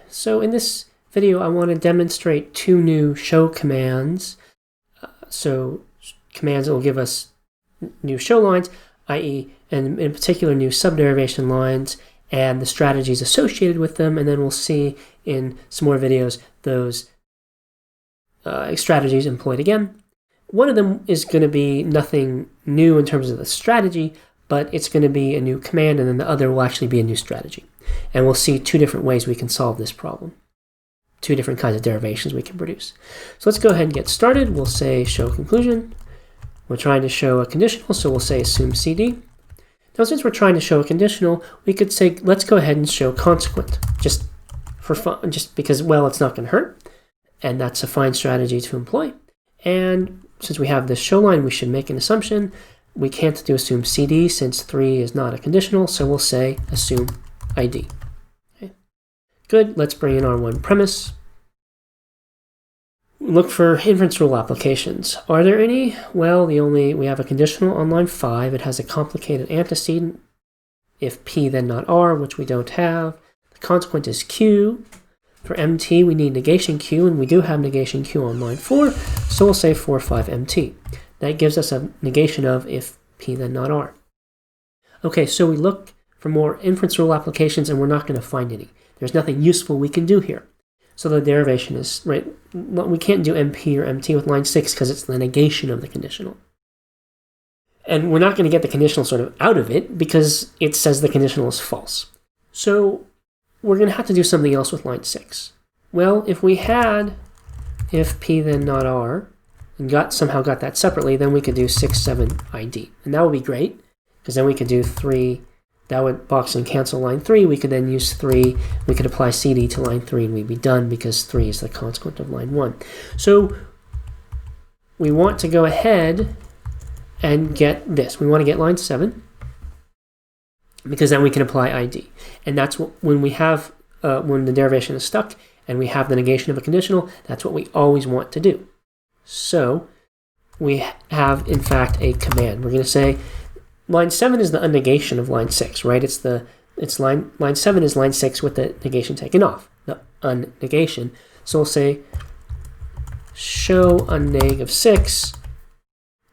So in this video, I want to demonstrate two new show commands. So commands that will give us new show lines, i.e. and in particular new subderivation lines and the strategies associated with them, and then we'll see in some more videos those strategies employed again. One of them is going to be nothing new in terms of the strategy, but it's going to be a new command, and then the other will actually be a new strategy. And we'll see two different ways we can solve this problem. Two different kinds of derivations we can produce. So let's go ahead and get started. We'll say show conclusion. We're trying to show a conditional, so we'll say assume CD. Now since we're trying to show a conditional, we could say let's go ahead and show consequent, just for fun, just because, well, it's not going to hurt. And that's a fine strategy to employ. And since we have this show line, we should make an assumption. We can't do assume CD since 3 is not a conditional, so we'll say assume ID. Okay. Good, let's bring in our one premise. Look for inference rule applications. Are there any? Well, we have a conditional on line 5. It has a complicated antecedent, if P then not R, which we don't have. The consequent is Q. For MT, we need negation Q, and we do have negation Q on line 4, so we'll say 4, 5, MT. That gives us a negation of if P then not R. Okay, so we look for more inference rule applications, and we're not going to find any. There's nothing useful we can do here. So the derivation is, right, we can't do MP or MT with line 6 because it's the negation of the conditional. And we're not going to get the conditional sort of out of it because it says the conditional is false. So we're going to have to do something else with line 6. Well, if we had if P then not R, and somehow got that separately, then we could do 6, 7, ID. And that would be great, because then we could do 3, that would box and cancel line 3, we could then use 3, we could apply CD to line 3, and we'd be done, because 3 is the consequent of line 1. So we want to go ahead and get this. We want to get line 7, because then we can apply ID. And that's what, when we have, when the derivation is stuck, and we have the negation of a conditional, that's what we always want to do. So we have, in fact, a command. We're going to say line 7 is the unnegation of line 6, right? Line 7 is line 6 with the negation taken off, the unnegation. So we'll say show unneg of 6,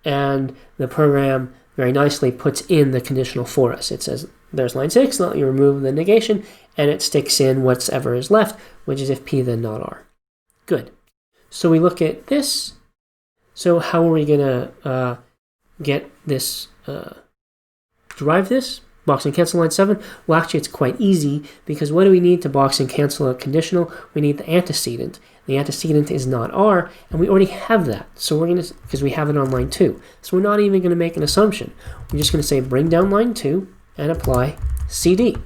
and the program very nicely puts in the conditional for us. It says there's line 6, let you remove the negation, and it sticks in whatever is left, which is if P then not R. Good. So we look at this. So how are we going to get this, derive this? Box and cancel line 7? Well, actually, it's quite easy, because what do we need to box and cancel a conditional? We need the antecedent. The antecedent is not R, and we already have that. So we're going to, because we have it on line 2. So we're not even going to make an assumption. We're just going to say bring down line 2 and apply CD.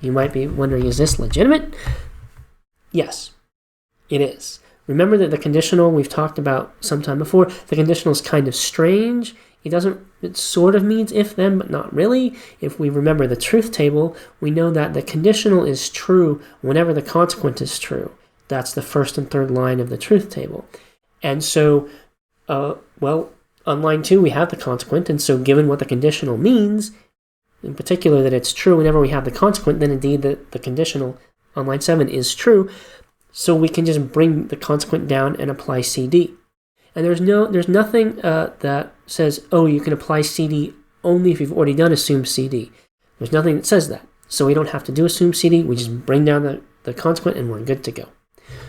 You might be wondering, is this legitimate? Yes, it is. Remember that the conditional we've talked about sometime before, the conditional is kind of strange. It sort of means if then, but not really. If we remember the truth table, we know that the conditional is true whenever the consequent is true. That's the first and third line of the truth table. And so, well, on line 2 we have the consequent, and so given what the conditional means, in particular that it's true whenever we have the consequent, then indeed the conditional on line 7 is true. So we can just bring the consequent down and apply CD. And there's nothing that says, oh, you can apply CD only if you've already done assume CD. There's nothing that says that. So we don't have to do assume CD. We just bring down the consequent and we're good to go.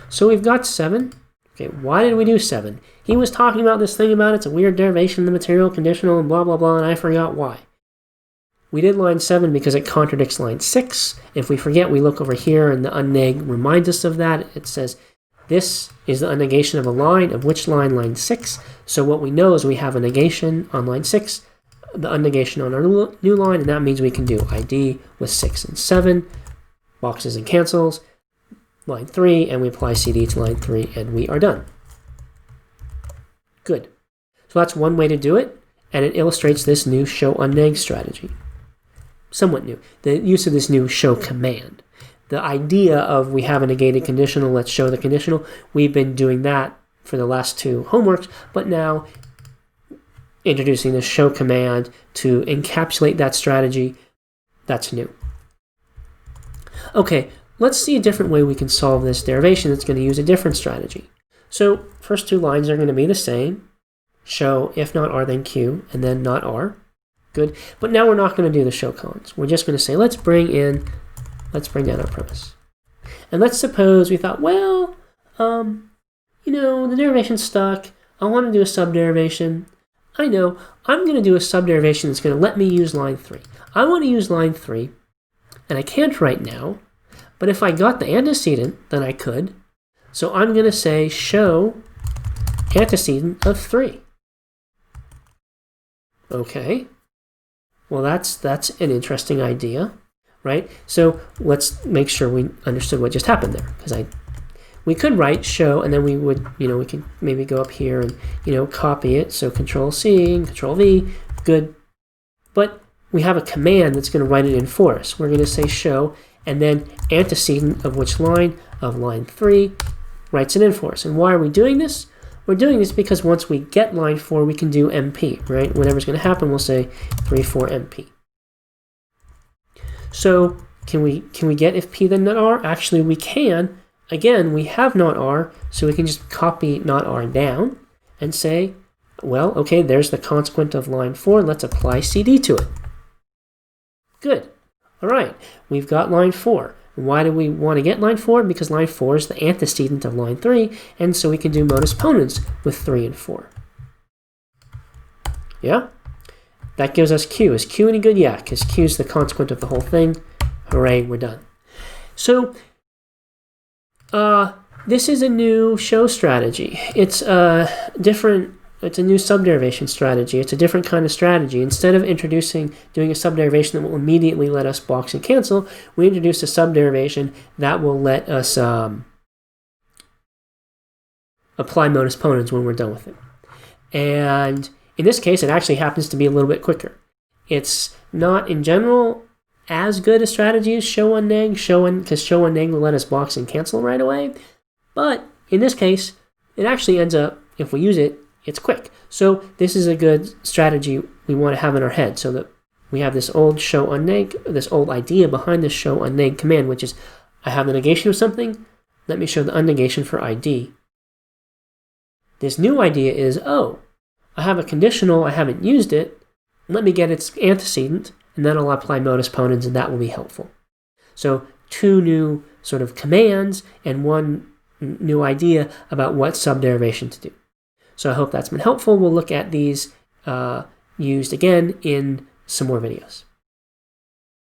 So we've got 7. Okay, why did we do 7? He was talking about this thing about it's a weird derivation of the material conditional and blah, blah, blah, and I forgot why. We did line 7 because it contradicts line 6. If we forget, we look over here and the unneg reminds us of that. It says this is the unnegation of a line. Of which line? Line 6. So what we know is we have a negation on line 6, the unnegation on our new line, and that means we can do ID with 6 and 7, boxes and cancels, line 3, and we apply CD to line 3, and we are done. Good. So that's one way to do it, and it illustrates this new show unneg strategy. Somewhat new. The use of this new show command. The idea of we have a negated conditional, let's show the conditional, we've been doing that for the last 2 homeworks, but now introducing the show command to encapsulate that strategy, that's new. Okay, let's see a different way we can solve this derivation that's going to use a different strategy. So first two lines are going to be the same. Show if not R then Q, and then not R. Good. But now we're not going to do the show cons. We're just going to say, let's bring down our premise. And let's suppose we thought, well, the derivation's stuck. I want to do a subderivation. I know, I'm going to do a subderivation that's going to let me use line 3. I want to use line 3, and I can't right now, but if I got the antecedent, then I could. So I'm going to say show antecedent of 3. Okay. Well, that's an interesting idea, right? So let's make sure we understood what just happened there, because we could write show, and then we would, we could maybe go up here and, copy it. So Control C and Control V, good. But we have a command that's going to write it in for us. We're going to say show, and then antecedent of which line? Of line 3, writes it in for us. And why are we doing this? We're doing this because once we get line 4, we can do MP, right? Whatever's going to happen, we'll say 3, 4, MP. So can we get if P then not R? Actually, we can. Again, we have not R, so we can just copy not R down and say, well, okay, there's the consequent of line 4. Let's apply CD to it. Good. All right, we've got line 4. Why do we want to get line 4? Because line 4 is the antecedent of line 3, and so we can do modus ponens with 3 and 4. Yeah? That gives us Q. Is Q any good? Yeah, because Q is the consequent of the whole thing. Hooray, we're done. So, this is a new show strategy. It's a new subderivation strategy. It's a different kind of strategy. Instead of doing a subderivation that will immediately let us box and cancel, we introduce a subderivation that will let us apply modus ponens when we're done with it. And in this case, it actually happens to be a little bit quicker. It's not, in general, as good a strategy as show unneg, because show unneg will let us box and cancel right away. But in this case, it actually ends up, if we use it, it's quick. So this is a good strategy we want to have in our head, so that we have this old show unneg, this old idea behind this show unneg command, which is I have the negation of something, let me show the unnegation for ID. This new idea is, oh, I have a conditional, I haven't used it, let me get its antecedent, and then I'll apply modus ponens, and that will be helpful. So 2 new sort of commands and 1 new idea about what subderivation to do. So I hope that's been helpful. We'll look at these used again in some more videos.